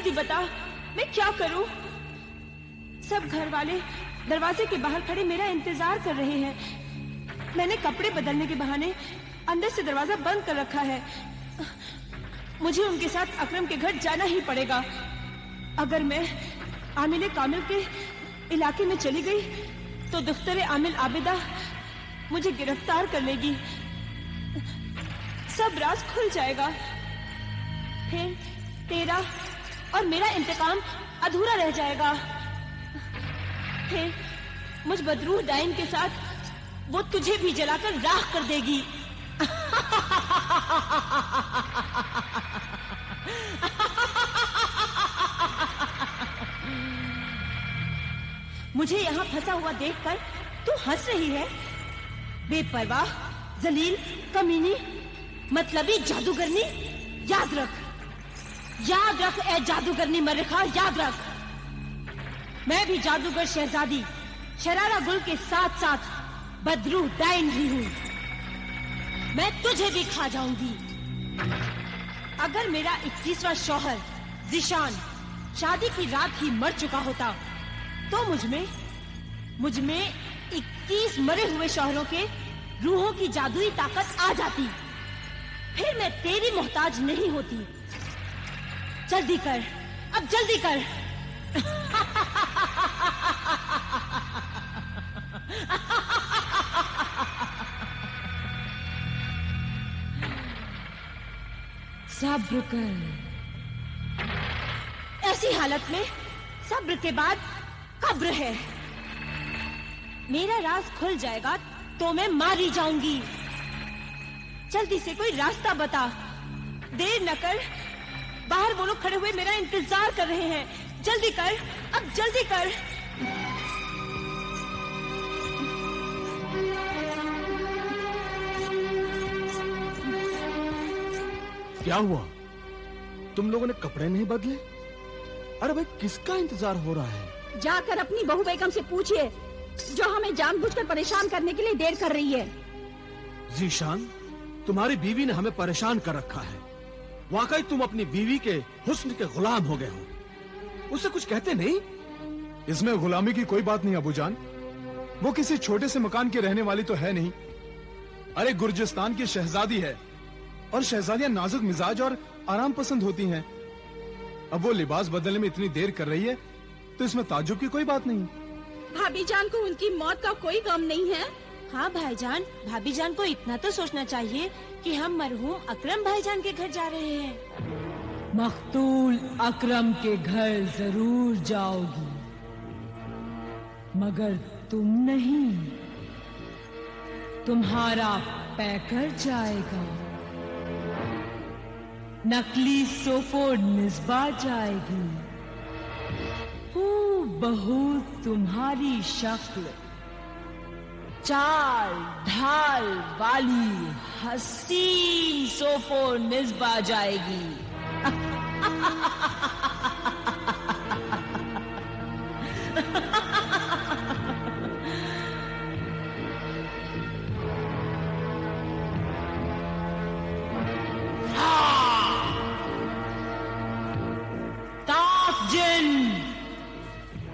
जल्दी बता, मैं क्या करूं? सब घर वाले दरवाजे के बाहर खड़े मेरा इंतजार कर रहे हैं। मैंने कपड़े बदलने के बहाने अंदर से दरवाजा बंद कर रखा है। मुझे उनके साथ अकरम के घर जाना ही पड़ेगा। अगर मैं आमिल कामिल के इलाके में चली गई तो दफ्तर आमिल आबिदा मुझे गिरफ्तार कर लेगी। सब राज खुल जाएगा। फिर तेरा और मेरा इंतकाम अधूरा रह जाएगा। फिर मुझ बदरूह डाइन के साथ वो तुझे भी जलाकर राख कर देगी। मुझे यहाँ फंसा हुआ देखकर तू हंस रही है। बेपरवाह, जलील, कमीनी, मतलबी जादूगरनी, याद रख ए जादूगरनी मर्रिखा, याद रख। मैं भी जादूगर शहजादी शरारा गुल के साथ साथ बदरूह डाइन भी हूँ। मैं तुझे भी खा जाऊंगी। अगर मेरा 21वां शौहर ज़ीशान शादी की रात ही मर चुका होता तो मुझ में 21 मरे हुए शौहरों के रूहों की जादुई ताकत आ जाती। फिर मैं तेरी मोहताज नहीं होती। जल्दी कर, अब जल्दी कर। सब्र कर। ऐसी हालत में सब्र के बाद कब्र है। मेरा राज खुल जाएगा तो मैं मारी जाऊंगी। जल्दी से कोई रास्ता बता। देर न कर, बाहर वो लोग खड़े हुए मेरा इंतजार कर रहे हैं। जल्दी कर, अब जल्दी कर। क्या हुआ? तुम लोगों ने कपड़े नहीं बदले? अरे भाई, किसका इंतजार हो रहा है? जाकर अपनी बहू बेगम से पूछिए जो हमें जानबूझकर परेशान करने के लिए देर कर रही है। ज़ीशान, तुम्हारी बीवी ने हमें परेशान कर रखा है। वाकई तुम अपनी बीवी के हुस्न के गुलाम हो गए हो। उसे कुछ कहते नहीं? इसमें गुलामी की कोई बात नहीं अबूजान। वो किसी छोटे से मकान की रहने वाली तो है नहीं। अरे गुर्जिस्तान की शहजादी है और शहजादियां नाजुक मिजाज और आराम पसंद होती हैं। अब वो लिबास बदलने में इतनी देर कर रही है तो इसमें ताज्जुब की कोई बात नहीं। भाभी जान को उनकी मौत का कोई गम नहीं है। हाँ भाईजान, भाभी जान को इतना तो सोचना चाहिए कि हम मरहूम अकरम भाईजान के घर जा रहे हैं। मख्तूल अकरम के घर जरूर जाओगी, मगर तुम नहीं, तुम्हारा पैकर जाएगा। नकली सोफो निस्बा जाएगी। बहू तुम्हारी शक्ल, चाल ढाल वाली हसीन सोफो निस्बा जाएगी।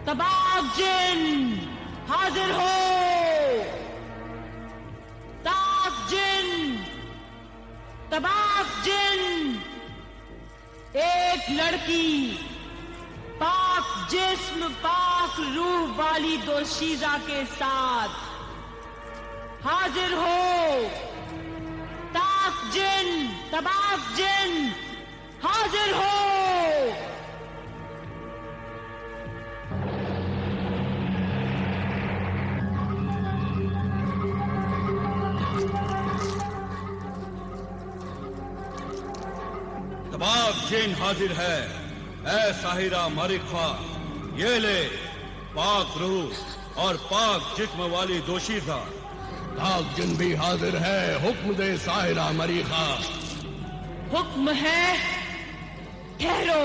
तबाक जिन हाजिर हो। ताक जिन, तबाक जिन। एक लड़की पाक जिस्म पाक रूह वाली दोशीजा के साथ हाजिर हो। ताक जिन, तबाक जिन हाजिर हो। तबाक जिन हाजिर है। ऐ साहिरा मरिखा, ये ले पाक रूह और पाक जिस्म वाली दोशीजा। ताक जिन भी हाजिर है। हुक्म दे साहिरा मरिखा। हुक्म है, ठहरो।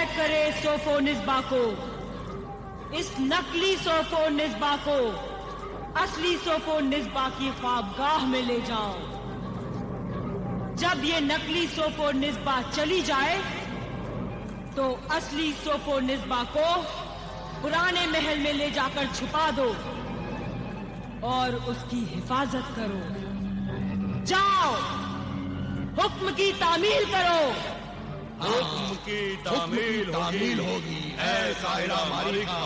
कैद करे सोफो निस्बा को, इस नकली सोफो निस्बा को असली सोफो निस्बा की ख्वाबगाह में ले जाओ। जब ये नकली सोफो निस्बा चली जाए तो असली सोफो निस्बा को पुराने महल में ले जाकर छुपा दो और उसकी हिफाजत करो। जाओ, हुक्म की तामील करो। हुक्म की तामील होगी ऐ साहिरा मारिका।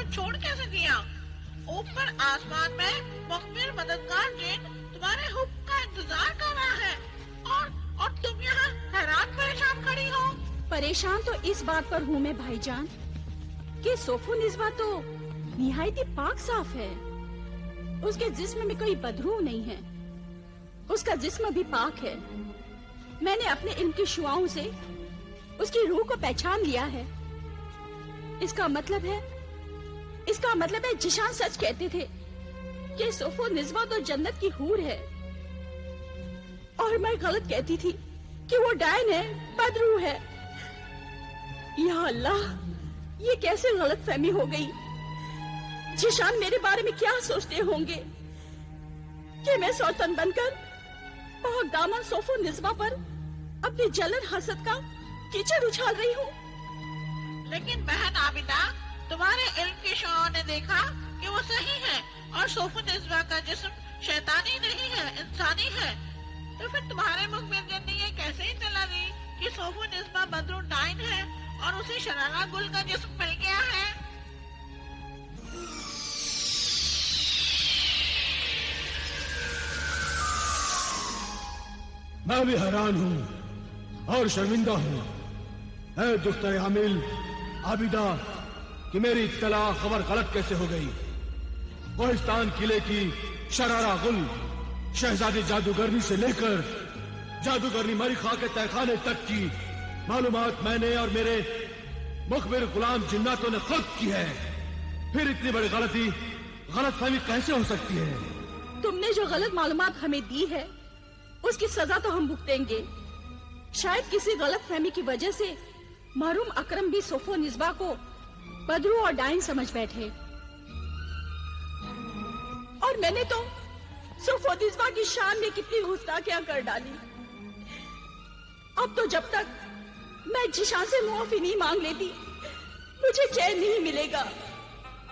छोड़ कैसे दिया? ऊपर आसमान में मुखबिर मददगार जिन तुम्हारे हुक्म का इंतजार कर रहा है और तुम यहाँ हैरान परेशान खड़ी हो। परेशान तो इस बात पर हूँ मैं भाईजान कि सोफो निस्बा तो निहायती पाक साफ है। उसके जिस्म में कोई बदरूह नहीं है। उसका जिस्म भी पाक है। मैंने अपने इल्म की शुआओं से उसकी रूह को पहचान लिया है। इसका मतलब है जिशान सच कहते थे कि सोफो निस्बा तो जन्नत की हूर है, और मैं गलत कहती थी कि वो डायन है, बदरूह है। या अल्लाह, ये कैसे गलतफहमी हो गई? जिशान मेरे बारे में क्या सोचते होंगे कि मैं सौतन बनकर पाक दामन सोफो निस्बा पर अपनी जलन हसद का कीचड़ उछाल रही हूँ। लेकिन बहन आबिदा, तुम्हारे इल्म की शुआओं ने देखा कि वो सही है और सोफो निस्बा का जिस्म शैतानी नहीं है, इंसानी है। तो फिर तुम्हारे मुखबिर ने ये कैसे इत्तला दी कि सोफो निस्बा बदरू डाइन है और उसे शरारा गुल का जिस्म मिल गया है? मैं भी हैरान हूँ और शर्मिंदा हूँ, है दुख्तर आमिल आबिदा, कि मेरी इत्तला खबर गलत कैसे हो गई। कोहिस्तान किले की शरारा गुल शहजादी जादूगरनी से लेकर जादूगरनी मरिखा के तहखाने तक की मालूमात मैंने और मेरे मुखबिर गुलाम जिन्नातों ने खुद की है। फिर इतनी बड़ी गलतफहमी कैसे हो सकती है? तुमने जो गलत मालूमात हमें दी है उसकी सजा तो हम भुगतेंगे। शायद किसी गलतफहमी की वजह से महरूम अकरम भी सोफो निस्बा को बदरू और डाइन समझ बैठे, और मैंने तो सोफो निस्बा की शान में कितनी गुस्ताखियां कर डाली। अब तो जब तक मैं जिशान से मुआफी नहीं मांग लेती मुझे चैन नहीं मिलेगा।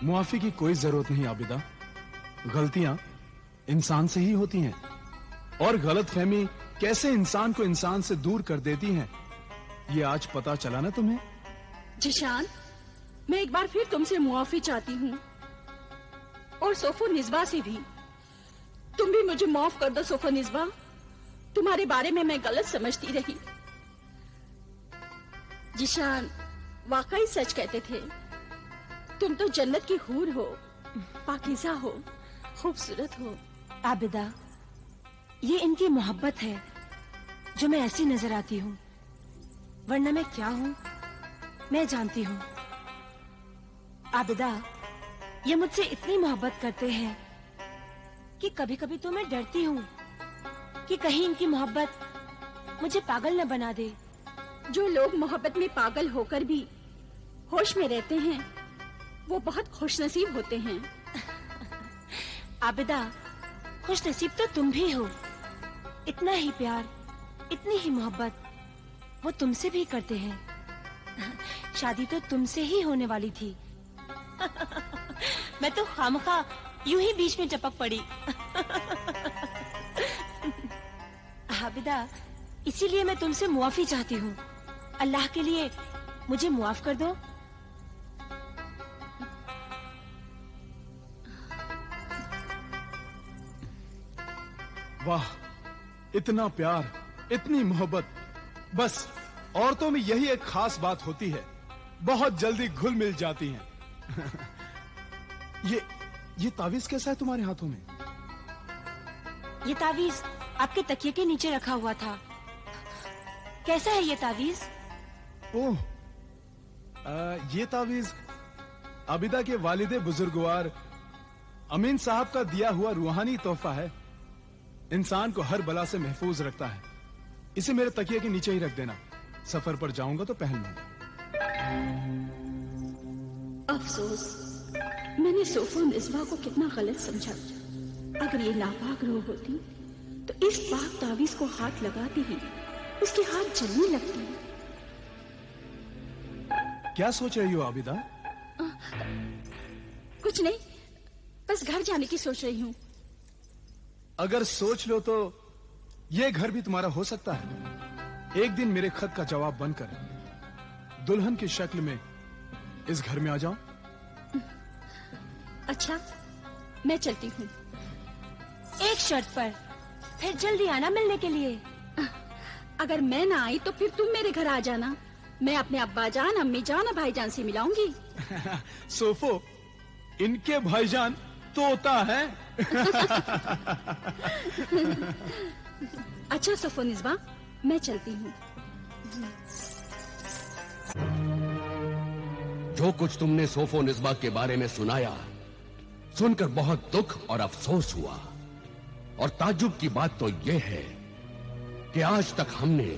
मुआफी की कोई जरूरत नहीं आबिदा। गलतियां इंसान से ही होती हैं, और गलतफहमी कैसे इंसान को इंसान से दूर कर देती हैं, ये आज पता चला ना तुम्हें। जिशान, मैं एक बार फिर तुमसे मुआफी चाहती हूँ, और सोफो निस्बा से भी। तुम भी मुझे माफ कर दो सोफो निस्बा, तुम्हारे बारे में मैं गलत समझती रही। जिशान वाकई सच कहते थे, तुम तो जन्नत की हूर हो, पाकीज़ा हो, खूबसूरत हो। आबिदा, ये इनकी मोहब्बत है जो मैं ऐसी नजर आती हूँ, वरना मैं क्या हूँ मैं जानती हूँ। आबिदा, ये मुझसे इतनी मोहब्बत करते हैं कि कभी कभी तो मैं डरती हूँ कि कहीं इनकी मोहब्बत मुझे पागल न बना दे। जो लोग मोहब्बत में पागल होकर भी होश में रहते हैं वो बहुत खुशनसीब होते हैं। आबिदा, खुशनसीब तो तुम भी हो। इतना ही प्यार, इतनी ही मोहब्बत वो तुमसे भी करते हैं। शादी तो तुमसे ही होने वाली थी। मैं तो खामखा यूं ही बीच में टपक पड़ी। आबिदा, इसीलिए मैं तुमसे मुआफी चाहती हूँ। अल्लाह के लिए मुझे मुआफ कर दो। वाह, इतना प्यार, इतनी मोहब्बत। बस औरतों में यही एक खास बात होती है, बहुत जल्दी घुल मिल जाती हैं। ये तावीज कैसा है तुम्हारे हाथों में? ये तावीज आपके तकिए के नीचे रखा हुआ था। कैसा है ये तावीज? ओह, ये तावीज आबिदा के वालिदे बुजुर्गवार अमीन साहब का दिया हुआ रूहानी तोहफा है। इंसान को हर बला से महफूज रखता है। इसे मेरे तकिए के नीचे ही रख देना, सफर पर जाऊंगा तो पहन लूंगा। अफसोस, मैंने सोफो निस्बा को कितना गलत समझा। अगर ये नापाक रूह होती तो इस पाक तावीज को हाथ लगाते ही उसके हाथ जलने लगते। क्या सोच रही हो आबिदा? कुछ नहीं, बस घर जाने की सोच रही हूँ। अगर सोच लो तो ये घर भी तुम्हारा हो सकता है। एक दिन मेरे खत का जवाब बनकर दुल्हन की शक्ल में इस घर में आ जाओ। अच्छा, मैं चलती हूँ। एक शर्त पर, फिर जल्दी आना मिलने के लिए। अगर मैं ना आई तो फिर तुम मेरे घर आ जाना। मैं अपने अब्बा जान, अम्मी जान और भाईजान से मिलाऊंगी। सोफो, इनके भाईजान तोता है। अच्छा सोफोनिस्बा, मैं चलती हूँ। जो कुछ तुमने सोफोनिस्बा के बारे में सुनाया, सुनकर बहुत दुख और अफसोस हुआ। और ताज्जुब की बात तो यह है कि आज तक हमने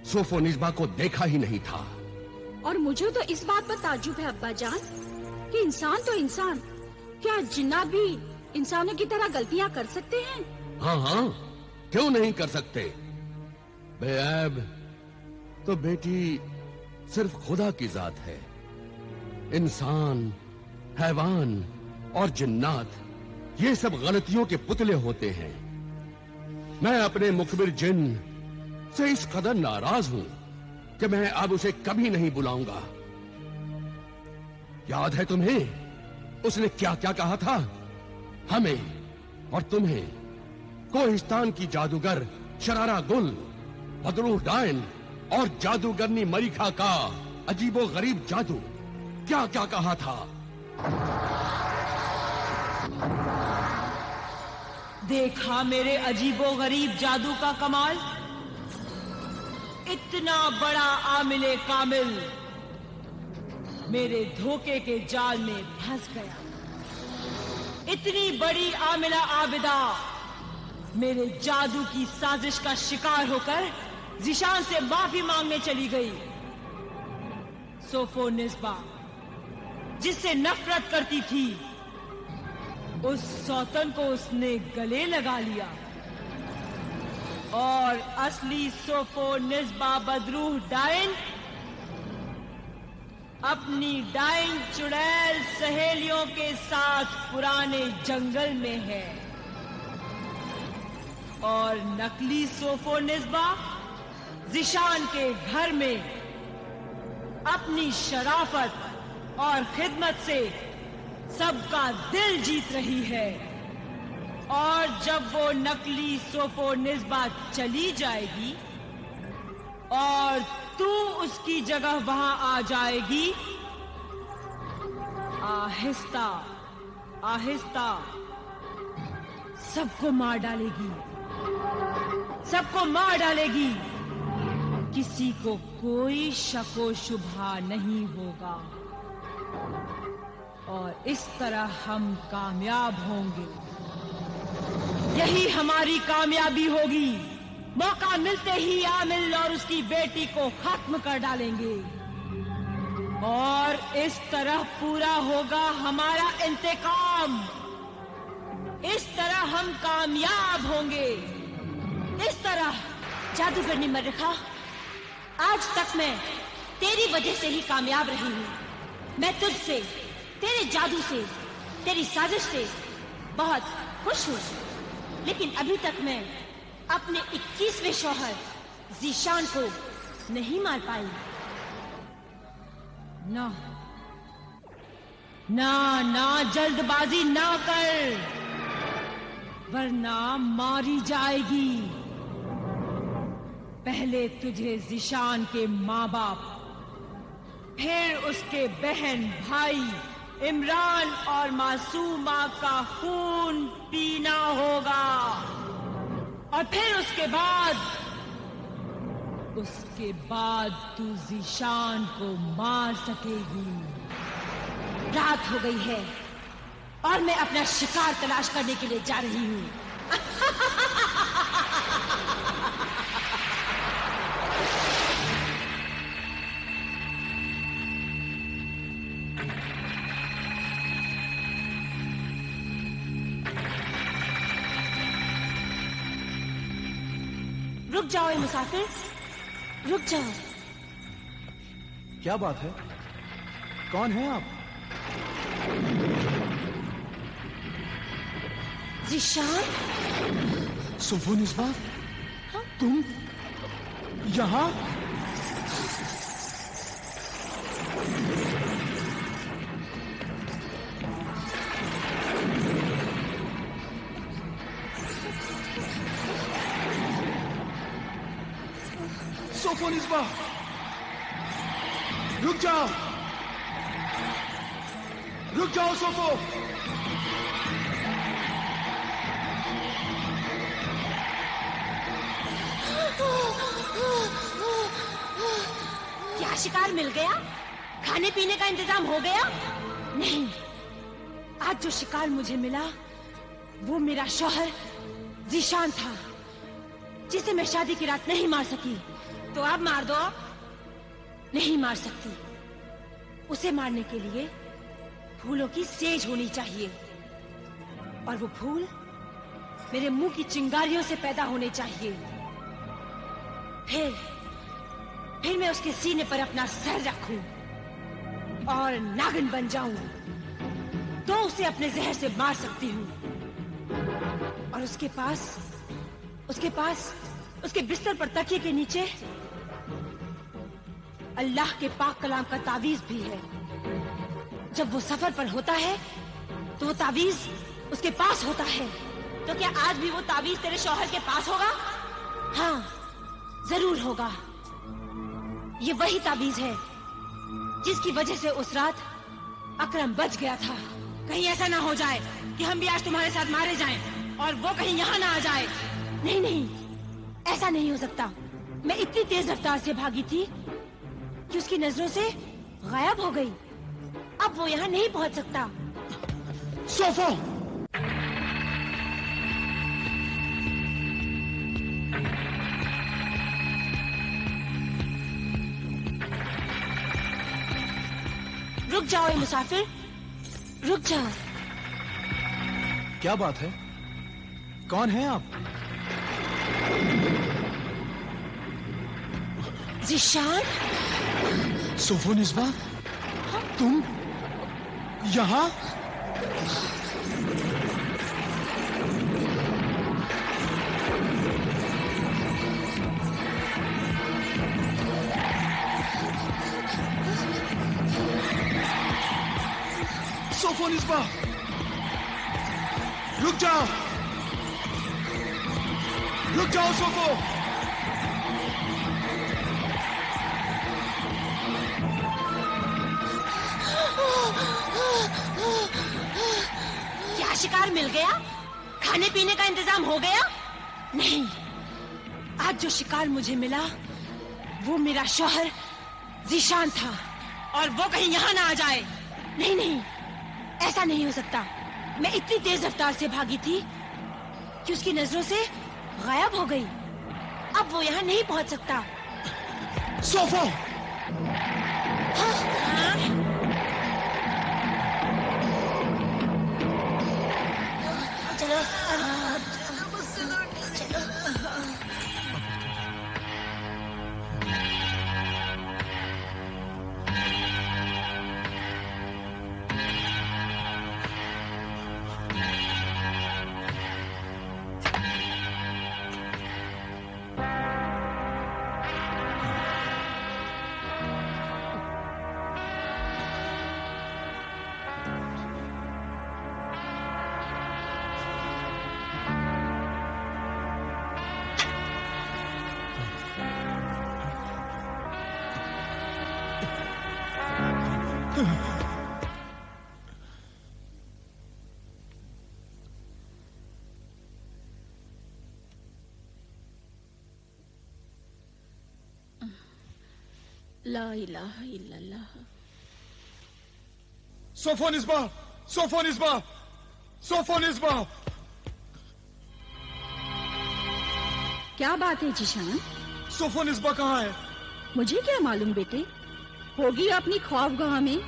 सोफोनिस्बा को देखा ही नहीं था। और मुझे तो इस बात पर ताज्जुब है अब्बा जान कि इंसान तो इंसान, क्या जिन्नात भी इंसानों की तरह गलतियां कर सकते हैं? हाँ हाँ, क्यों नहीं कर सकते। बेऐब तो बेटी सिर्फ खुदा की जात है। इंसान, हैवान और जिन्नात ये सब गलतियों के पुतले होते हैं। मैं अपने मुखबिर जिन से इस कदर नाराज हूं कि मैं अब उसे कभी नहीं बुलाऊंगा। याद है तुम्हें उसने क्या क्या कहा था? हमें और तुम्हें कोहिस्तान की जादूगर शरारा गुल, बदरूह डायन और जादूगरनी मरीखा का अजीबो गरीब जादू क्या क्या कहा था? देखा मेरे अजीबो गरीब जादू का कमाल। इतना बड़ा आमिले कामिल मेरे धोखे के जाल में फंस गया। इतनी बड़ी आमिला आबिदा मेरे जादू की साजिश का शिकार होकर ज़ीशान से माफी मांगने चली गई। सोफोनिस्बा जिससे नफरत करती थी, उस सौतन को उसने गले लगा लिया और असली सोफोनिस्बा बदरूह डायन अपनी डायन चुड़ैल सहेलियों के साथ पुराने जंगल में है। और नकली सोफोनिस्बा ज़ीशान के घर में अपनी शराफत और खिदमत से सबका दिल जीत रही है। और जब वो नकली सोफोनिस्बा चली जाएगी और तू उसकी जगह वहां आ जाएगी, आहिस्ता आहिस्ता सबको मार डालेगी, सबको मार डालेगी। किसी को कोई शको शुबहा नहीं होगा और इस तरह हम कामयाब होंगे। यही हमारी कामयाबी होगी। मौका मिलते ही आमिल और उसकी बेटी को खत्म कर डालेंगे और इस तरह पूरा होगा हमारा इंतकाम। इस तरह हम कामयाब होंगे। इस तरह जादूगरनी मरीखा, आज तक मैं तेरी वजह से ही कामयाब रही हूँ। मैं तुझसे, तेरे जादू से, तेरी साजिश से बहुत खुश हूँ। लेकिन अभी तक मैं अपने 21वें शौहर ज़ीशान को नहीं मार पाई। ना ना ना, जल्दबाजी ना कर, वरना मारी जाएगी। पहले तुझे ज़ीशान के माँ बाप, फिर उसके बहन भाई इमरान और मासूमा का खून पीना होगा और फिर उसके बाद तू ज़ीशान को मार सकेगी। रात हो गई है और मैं अपना शिकार तलाश करने के लिए जा रही हूँ। रुक जाओ मुसाफिर, रुक जाओ। क्या बात है? कौन है आप? ज़ीशान? सोफोनिस्बा, तुम यहाँ? सोफोनिस्बा, रुक जाओ, रुक जाओ सोफो। शिकार मिल गया? खाने पीने का इंतजाम हो गया? नहीं, आज जो शिकार मुझे मिला वो मेरा शौहर जीशान था, जिसे मैं शादी की रात नहीं मार सकी। तो आप मार दो। नहीं मार सकती। उसे मारने के लिए फूलों की सेज होनी चाहिए, और वो फूल मेरे मुंह की चिंगारियों से पैदा होने चाहिए। फिर मैं उसके सीने पर अपना सर रखूं और नागिन बन जाऊं, तो उसे अपने जहर से मार सकती हूँ। और उसके पास उसके बिस्तर पर तकिए के नीचे अल्लाह के पाक कलाम का तावीज भी है। जब वो सफर पर होता है तो वो तावीज उसके पास होता है। तो क्या आज भी वो तावीज तेरे शौहर के पास होगा? हाँ, जरूर होगा। ये वही तावीज है जिसकी वजह से उस रात अकरम बच गया था। कहीं ऐसा ना हो जाए कि हम भी आज तुम्हारे साथ मारे जाएं और वो कहीं यहाँ ना आ जाए। नहीं नहीं, ऐसा नहीं हो सकता। मैं इतनी तेज रफ्तार से भागी थी कि उसकी नजरों से गायब हो गई। अब वो यहाँ नहीं पहुँच सकता। सोफो! रुक जाओ मुसाफिर, रुक जाओ। क्या बात है? कौन है आप? ज़ीशान? सोफोनिस्बा, तुम यहाँ? सोफोनिस्बा, रुक जाओ, रुक जाओ सोफो। क्या शिकार मिल गया? खाने पीने का इंतजाम हो गया? नहीं, आज जो शिकार मुझे मिला वो मेरा शौहर ज़ीशान था, और वो कहीं यहाँ ना आ जाए। नहीं नहीं, ऐसा नहीं हो सकता। मैं इतनी तेज रफ्तार से भागी थी कि उसकी नजरों से गायब हो गई। अब वो यहाँ नहीं पहुँच सकता। सोफो! हाँ? चलो, ला इलाहा इल्लल्लाह। सोफोनिस्बा, सोफोनिस्बा, सोफोनिस्बा! क्या बात है ज़ीशान? सोफोनिस्बा कहाँ है? मुझे क्या मालूम बेटे, होगी अपनी ख्वाबगाह में।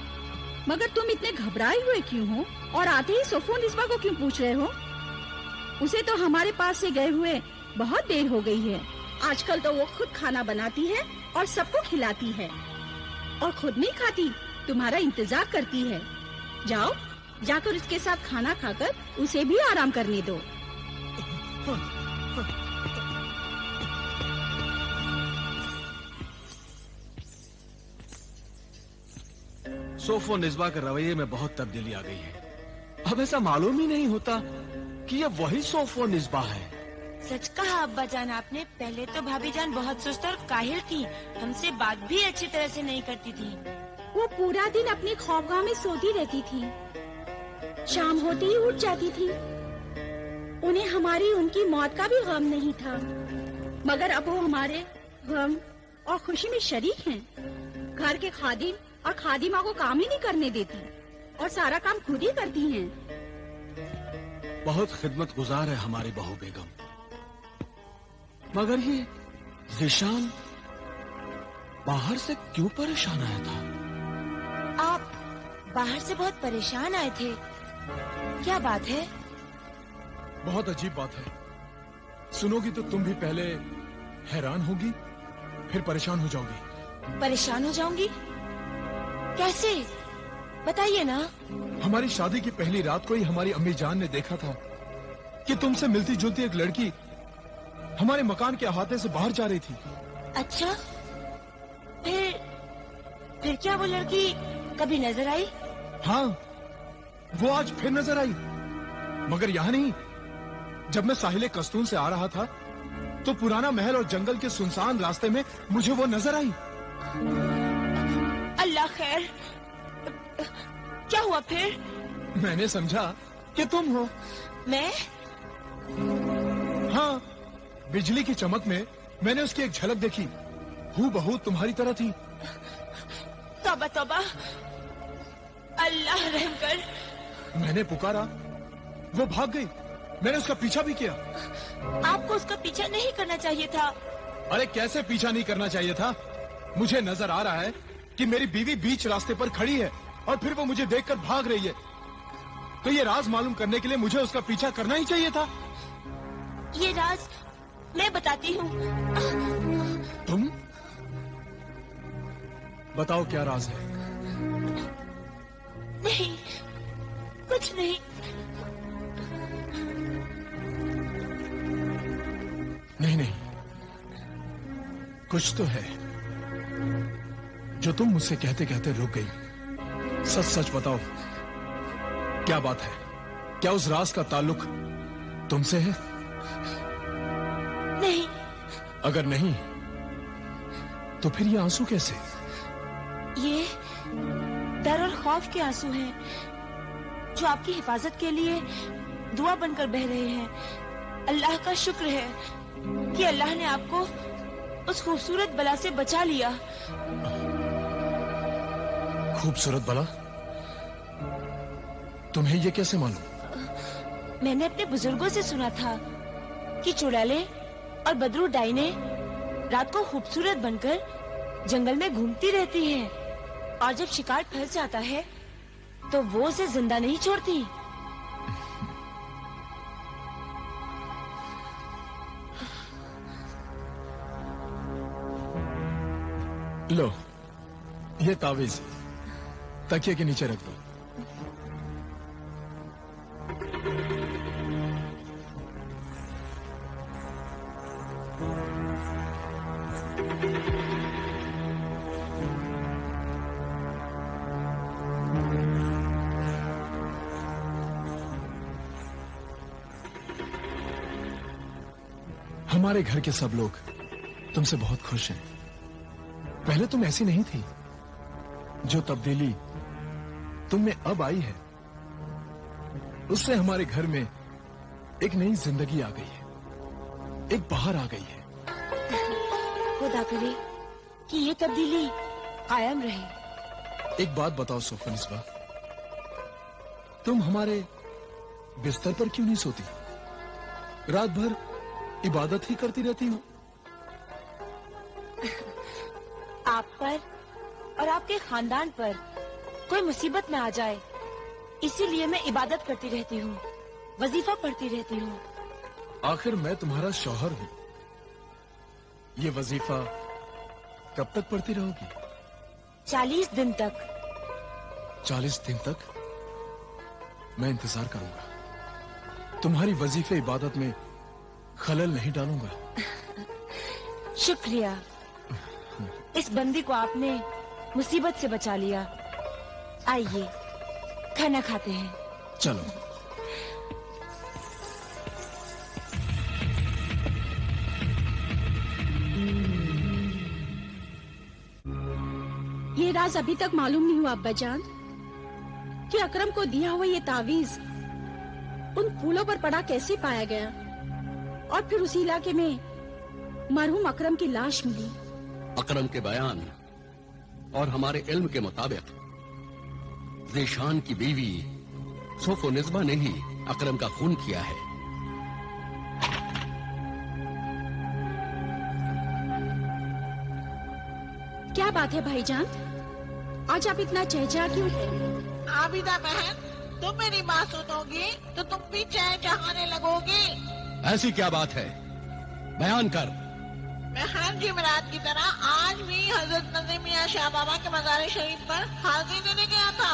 मगर तुम इतने घबराए हुए क्यों हो, और आते ही सोफोनिस्बा को क्यों पूछ रहे हो? उसे तो हमारे पास से गए हुए बहुत देर हो गई है। आजकल तो वो खुद खाना बनाती है और सबको खिलाती है, और खुद नहीं खाती, तुम्हारा इंतजार करती है। जाओ, जाकर उसके साथ खाना खाकर उसे भी आराम करने दो। सोफोनिस्बा के रवैये में बहुत तब्दीली आ गई है। अब ऐसा मालूम ही नहीं होता कि ये वही सोफोनिस्बा है। सच कहा अब्बा जान आपने। पहले तो भाभी जान बहुत सुस्त और काहिल थी, हमसे बात भी अच्छी तरह से नहीं करती थी। वो पूरा दिन अपनी ख्वाबगाह में सोती रहती थी, शाम होते ही उठ जाती थी। उन्हें हमारी उनकी मौत का भी गम नहीं था, मगर अब वो हमारे गम और खुशी में शरीक हैं। घर के खादिम और खादिमा को काम ही नहीं करने देती और सारा काम खुद ही करती हैं। बहुत खिदमत गुजार है हमारी बहू बेगम, मगर ये ज़ीशान बाहर से क्यों परेशान आया था? आप बाहर से बहुत परेशान आए थे, क्या बात है? बहुत अजीब बात है। सुनोगी तो तुम भी पहले हैरान होगी, फिर परेशान हो जाओगी। परेशान हो जाऊंगी? कैसे? बताइए ना। हमारी शादी की पहली रात को ही हमारी अम्मी जान ने देखा था कि तुमसे मिलती जुलती एक लड़की हमारे मकान के अहाते से बाहर जा रही थी। अच्छा, फिर क्या वो लड़की कभी नजर आई? हाँ, वो आज फिर नजर आई, मगर यहाँ नहीं। जब मैं साहिल कस्तून से आ रहा था तो पुराना महल और जंगल के सुनसान रास्ते में मुझे वो नजर आई। अल्लाह खैर, क्या हुआ फिर? मैंने समझा कि तुम हो। मैं? हाँ, बिजली की चमक में मैंने उसकी एक झलक देखी, हूबहू तुम्हारी तरह थी। तौबा तौबा, अल्लाह रहम कर। मैंने पुकारा, वो भाग गई। मैंने उसका पीछा भी किया। आपको उसका पीछा नहीं करना चाहिए था। अरे कैसे पीछा नहीं करना चाहिए था? मुझे नजर आ रहा है कि मेरी बीवी बीच रास्ते पर खड़ी है और फिर वो मुझे देखकर भाग रही है, तो ये राज मालूम करने के लिए मुझे उसका पीछा करना ही चाहिए था। ये राज मैं बताती हूँ। तुम बताओ, क्या राज है? नहीं, कुछ नहीं। नहीं, कुछ तो है जो तुम मुझसे कहते कहते रुक गई। सच सच बताओ, क्या बात है? क्या उस राज का ताल्लुक तुमसे है? नहीं। अगर नहीं तो फिर ये आंसू कैसे? ये डर और खौफ के आंसू हैं जो आपकी हिफाजत के लिए दुआ बनकर बह रहे हैं। अल्लाह का शुक्र है कि अल्लाह ने आपको उस खूबसूरत बला से बचा लिया। खूबसूरत बला? तुम्हें ये कैसे मालूम? मैंने अपने बुजुर्गों से सुना था कि चुड़ैलें और बदरू डाइने रात को खूबसूरत बनकर जंगल में घूमती रहती हैं और जब शिकार फंस जाता है तो वो उसे जिंदा नहीं छोड़ती। लो, ये तावीज तकिए के नीचे रख दो। हमारे घर के सब लोग तुमसे बहुत खुश हैं। पहले तुम ऐसी नहीं थी। जो तब्दीली तुम में अब आई है उससे हमारे घर में एक नई जिंदगी आ गई है, एक बहार आ गई है। खुदा करे कि ये तब्दीली कायम रहे। एक बात बताओ सोफनिस्बा, तुम हमारे बिस्तर पर क्यों नहीं सोती? रात भर इबादत ही करती रहती हो। आप पर और आपके खानदान पर कोई मुसीबत में आ जाए, इसीलिए मैं इबादत करती रहती हूँ, वजीफा पढ़ती रहती हूँ। आखिर मैं तुम्हारा शौहर हूँ। ये वजीफा कब तक पढ़ती रहोगी? 40 दिन तक। 40 दिन तक मैं इंतजार करूंगा। तुम्हारी वजीफे इबादत में खलल नहीं डालूंगा। शुक्रिया, इस बंदी को आपने मुसीबत से बचा लिया। आइए खाना खाते हैं। चलो। ये राज अभी तक मालूम नहीं हुआ अब्बाजान कि अकरम को दिया हुआ ये तावीज उन फूलों पर पड़ा कैसे पाया गया और फिर उसी इलाके में मरहूम अकरम की लाश मिली। अकरम के बयान और हमारे इल्म के मुताबिक ज़ीशान की बीवी सोफोनिस्बा ने ही अकरम का खून किया है। क्या बात है भाईजान, आज आप इतना चहचहा क्यों है? आबिदा बहन, तुम मेरी बात सुनोगी तो तुम भी चहचहाने लगोगी। ऐसी क्या बात है, बयान कर। मैं हर जुमेरात की तरह आज भी हजरत नजीम मियां शाह बाबा के मज़ार शरीफ पर हाजिरी देने गया था।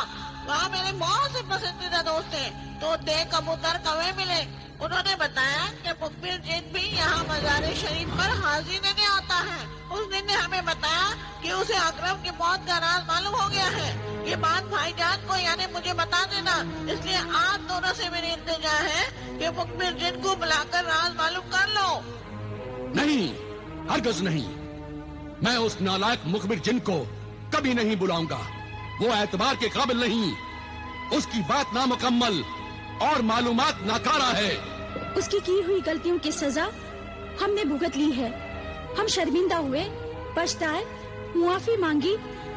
वहाँ मेरे बहुत से पसंदीदा दोस्त हैं, तो दे कबूतर कौवे मिले। उन्होंने बताया कि मुखबिर जिन भी यहाँ मज़ार शरीफ पर हाजिरी देने आता है। उस दिन ने हमें बताया कि उसे अकरम की मौत का राज मालूम हो गया है। ये बात भाईजान को यानी मुझे बता देना। इसलिए आप दोनों से मेरी इल्तिजा है कि मुखबिर जिन को बुलाकर राज मालूम कर लो। नहीं, हरगिज़ नहीं। मैं उस नालायक मुखबिर जिन को कभी नहीं बुलाऊंगा। वो एतबार के काबिल नहीं। उसकी बात नामुकम्मल और मालूमात नाकारा है। उसकी की हुई गलतियों की सजा हमने भुगत ली है। हम शर्मिंदा हुए, पछताए, मुआफी मांगी,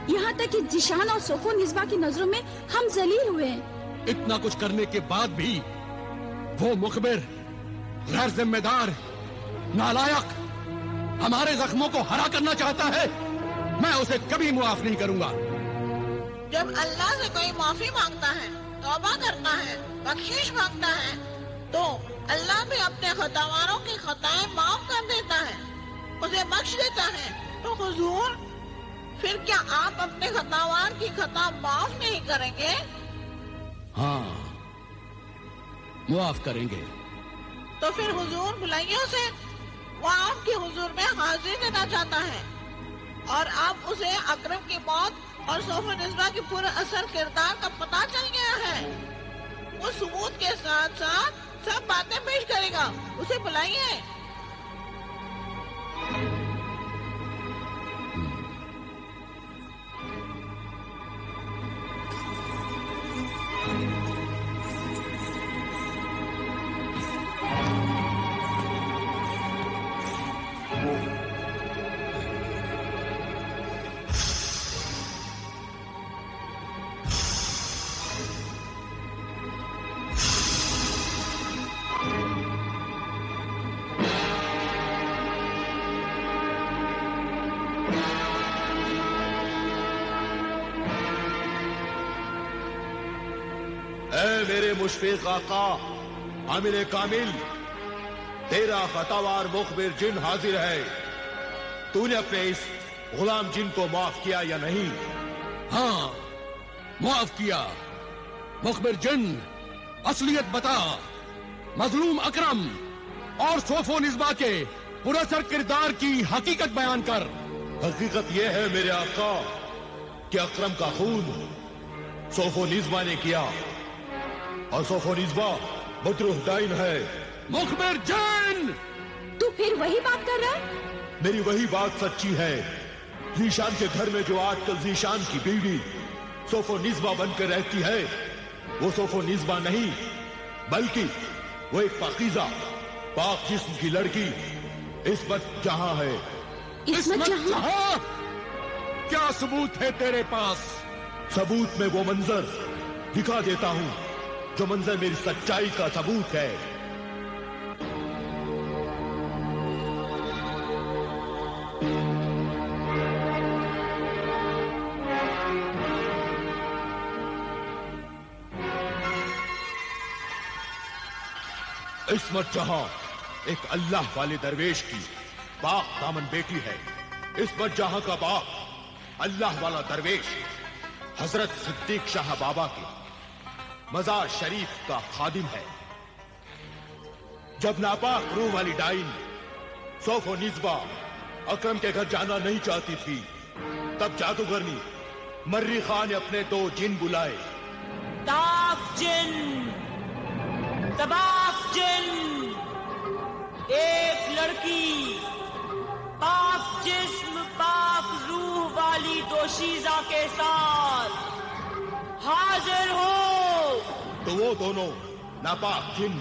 यहाँ तक कि ज़ीशान और सोफोनिस्बा की नजरों में हम जलील हुए। इतना कुछ करने के बाद भी वो मुखबिर गैर जिम्मेदार, नालायक हमारे जख्मों को हरा करना चाहता है। मैं उसे कभी मुआफ नहीं करूंगा। जब अल्लाह से कोई माफी मांगता है, तौबा करता है, बख्शिश मांगता है, तो अल्लाह भी अपने खतावारों की खताएं माफ कर देता है, उसे बख्श देता है। तो हुजूर, फिर क्या आप अपने खतावार की खता माफ नहीं करेंगे? हाँ, मुआफ करेंगे। तो फिर हुजूर बुलाइए उसे। वो आपके हुजूर में हाजिर देना चाहता है और आप उसे अकरम की मौत और सोफोनिस्बा की पूरा असर किरदार का पता चल गया है। वो सबूत के साथ साथ सब बातें पेश करेगा। उसे बुलाइए। मेरे मुशफिक आका आमिल कामिल, तेरा खतावार मुखबिर जिन हाजिर है। तूने अपने इस गुलाम जिन को माफ किया या नहीं? हाँ, मुआफ किया। मुखबिर जिन, असलियत बता। मजलूम अकरम और सोफोनिस्बा के पुरअसर किरदार की हकीकत बयान कर। हकीकत यह है मेरे आका कि अकरम का खून सोफोनिस्बा ने किया और सोफोनिस्बा बदरुद्दाइन है। मुखबिर जिन, तू फिर वही बात कर रहा है? मेरी वही बात सच्ची है। ज़ीशान के घर में जो आजकल ज़ीशान की बीवी सोफोनिस्बा बनकर रहती है, वो सोफोनिस्बा नहीं, बल्कि वो एक पाकीज़ा पाक जिस्म की लड़की इस्मत जहां है। इस्मत जहां? क्या सबूत है तेरे पास? सबूत में वो मंजर दिखा देता हूं जो मंजर मेरी सच्चाई का सबूत है। इस्मत जहां एक अल्लाह वाले दरवेश की पाक दामन बेटी है। इस्मत जहां का बाप अल्लाह वाला दरवेश हजरत सिद्दीक शाह बाबा के मजार शरीफ का खादिम है। जब नापाक रूह वाली डाइन सोफोनिस्बा अकरम के घर जाना नहीं चाहती थी, तब जादूगरनी मर्री खान ने अपने 2 जिन बुलाए। ताक जिन, तबाक जिन, एक लड़की पाक जिस्म पाक रूह वाली दोशीजा के साथ हाजिर हो। तो वो दोनों नापाक जिन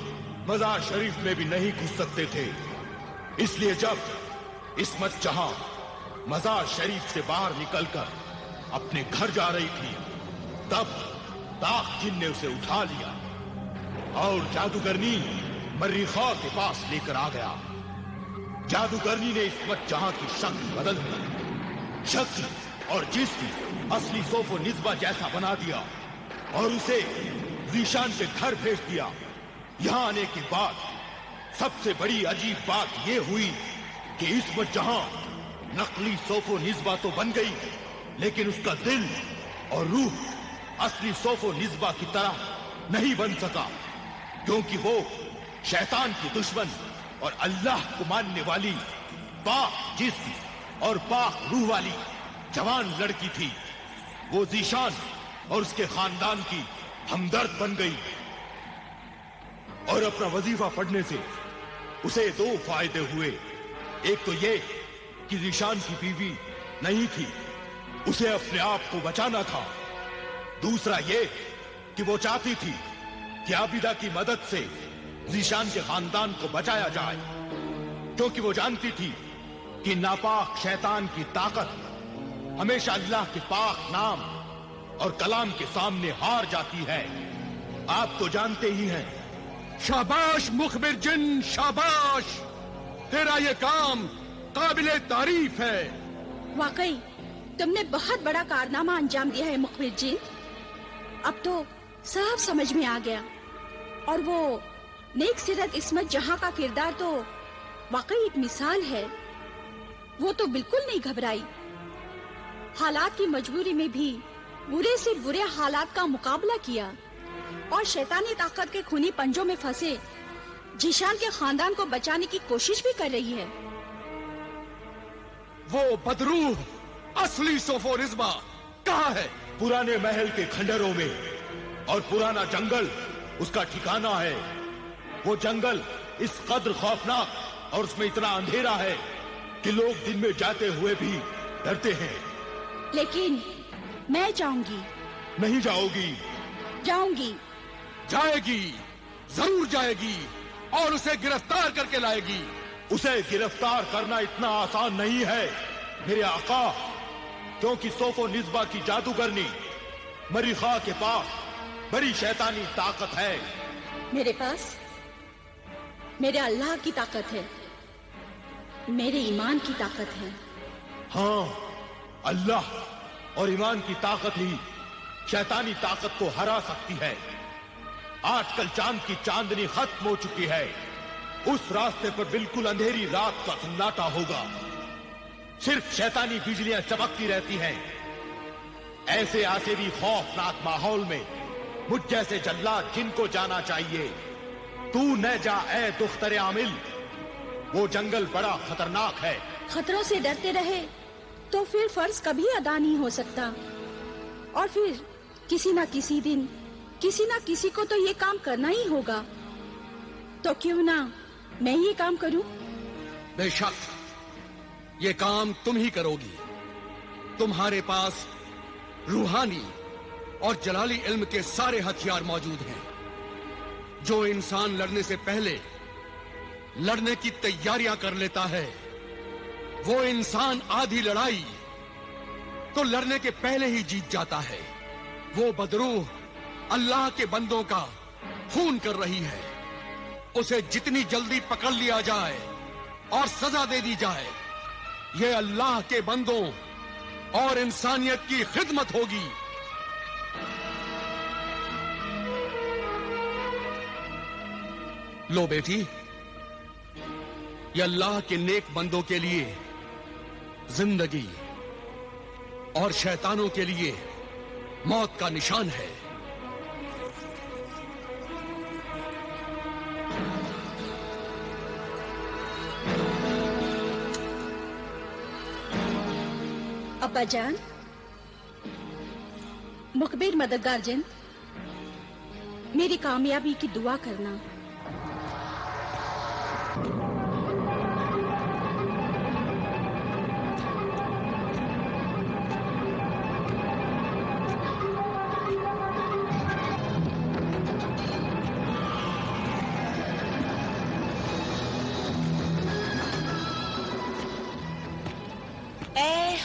मजार शरीफ में भी नहीं घुस सकते थे। इसलिए जब इस्मत जहां मजार शरीफ से बाहर निकलकर अपने घर जा रही थी, तब ताक जिन ने उसे उठा लिया और जादूगरनी मर्रिखा के पास लेकर आ गया। जादूगरनी ने इस्मत जहां की शक्ल बदल दी, शक्ल और जिस्म असली सोफो निस्बा जैसा बना दिया और उसे ज़ीशान के घर भेज दिया। यहां आने के बाद सबसे बड़ी अजीब बात यह हुई कि इस्मत जहां नकली सोफो निस्बा तो बन गई, लेकिन उसका दिल और रूह असली सोफो निस्बा की तरह नहीं बन सका, क्योंकि वो शैतान की दुश्मन और अल्लाह को मानने वाली पाक जिस्म और पाक रूह वाली जवान लड़की थी। वो ज़ीशान और उसके खानदान की हमदर्द बन गई और अपना वजीफा पढ़ने से उसे 2 फायदे हुए। एक तो ये कि ज़ीशान की बीवी नहीं थी, उसे अपने आप को बचाना था। दूसरा ये कि वो चाहती थी कि आबिदा की मदद से ज़ीशान के खानदान को बचाया जाए, क्योंकि वो जानती थी कि नापाक शैतान की ताकत हमेशा अल्लाह के पाक नाम और कलाम के सामने हार जाती है। आप तो जानते ही हैं। शाबाश मुखबिर जिन, शाबाश, तेरा ये काम काबिले तारीफ है। वाकई तुमने बहुत बड़ा कारनामा अंजाम दिया है मुखबिर जिन। अब तो सब समझ में आ गया। और वो नेक सिरत इस्मत जहां का किरदार तो वाकई एक मिसाल है। वो तो बिल्कुल नहीं घबराई, हालात की मजबूरी में भी बुरे से बुरे हालात का मुकाबला किया और शैतानी ताकत के खूनी पंजों में फंसे ज़ीशान के खानदान को बचाने की कोशिश भी कर रही है। वो बदरूह असली सोफो निस्बा कहाँ है? पुराने महल के खंडरों में, और पुराना जंगल उसका ठिकाना है। वो जंगल इस कद्र खौफनाक और उसमें इतना अंधेरा है कि लोग दिन में जाते हुए भी डरते हैं। लेकिन मैं जाऊंगी। नहीं जाओगी? जाऊंगी। जाएगी, जरूर जाएगी और उसे गिरफ्तार करके लाएगी। उसे गिरफ्तार करना इतना आसान नहीं है मेरे आका, क्योंकि सोफो निस्बा की जादूगरनी मर्रिखा के पास बड़ी शैतानी ताकत है। मेरे पास मेरे अल्लाह की ताकत है, मेरे ईमान की ताकत है। हाँ, अल्लाह और ईमान की ताकत ही शैतानी ताकत को हरा सकती है। आजकल चांद की चांदनी खत्म हो चुकी है। उस रास्ते पर बिल्कुल अंधेरी रात का सन्नाटा होगा। सिर्फ शैतानी बिजलियां चमकती रहती हैं। ऐसे आसेरी खौफनाक माहौल में मुझ जैसे जल्लाद जिनको जाना चाहिए। तू न जा ए दुख्तरे आमिल, वो जंगल बड़ा खतरनाक है। खतरों से डरते रहे तो फिर फर्ज कभी अदा नहीं हो सकता, और फिर किसी ना किसी दिन किसी ना किसी को तो ये काम करना ही होगा। तो क्यों ना मैं ये काम करूं? बेशक ये काम तुम ही करोगी। तुम्हारे पास रूहानी और जलाली इल्म के सारे हथियार मौजूद हैं। जो इंसान लड़ने से पहले लड़ने की तैयारियां कर लेता है, वो इंसान आधी लड़ाई तो लड़ने के पहले ही जीत जाता है। वो बदरूह अल्लाह के बंदों का खून कर रही है। उसे जितनी जल्दी पकड़ लिया जाए और सजा दे दी जाए, ये अल्लाह के बंदों और इंसानियत की खिदमत होगी। लो बेटी, ये अल्लाह के नेक बंदों के लिए जिंदगी और शैतानों के लिए मौत का निशान है। अब्बा जान, मुखबिर मददगार जिन, मेरी कामयाबी की दुआ करना।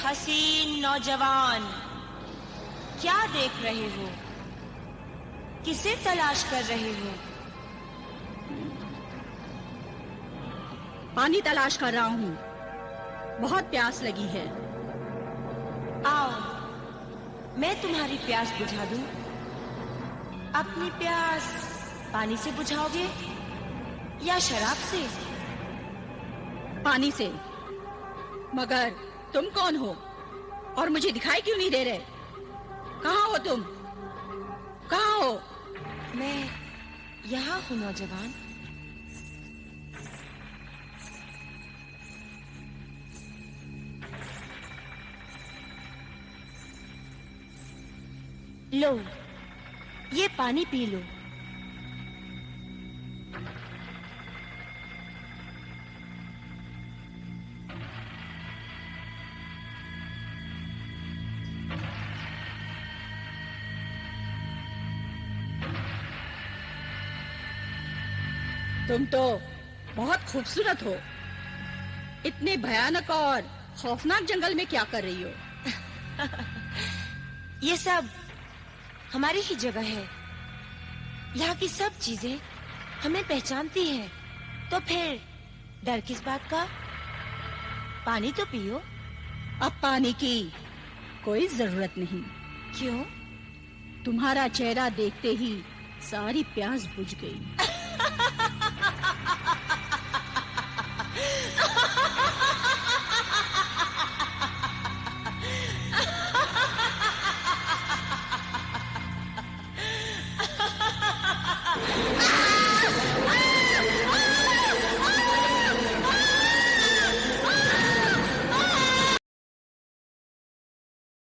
हसीन नौजवान, क्या देख रहे हो? किसे तलाश कर रहे हो? पानी तलाश कर रहा हूँ। बहुत प्यास लगी है। आओ, मैं तुम्हारी प्यास बुझा दूं। अपनी प्यास पानी से बुझाओगे या शराब से? पानी से। मगर तुम कौन हो और मुझे दिखाई क्यों नहीं दे रहे? कहाँ हो तुम? कहाँ हो? मैं यहाँ हूँ नौजवान। लो, ये पानी पी लो। तुम तो बहुत खूबसूरत हो। इतने भयानक और खौफनाक जंगल में क्या कर रही हो? ये सब हमारी ही जगह है। यहाँ की सब चीजें हमें पहचानती हैं। तो फिर डर किस बात का? पानी तो पियो। अब पानी की कोई जरूरत नहीं। क्यों? तुम्हारा चेहरा देखते ही सारी प्यास बुझ गई।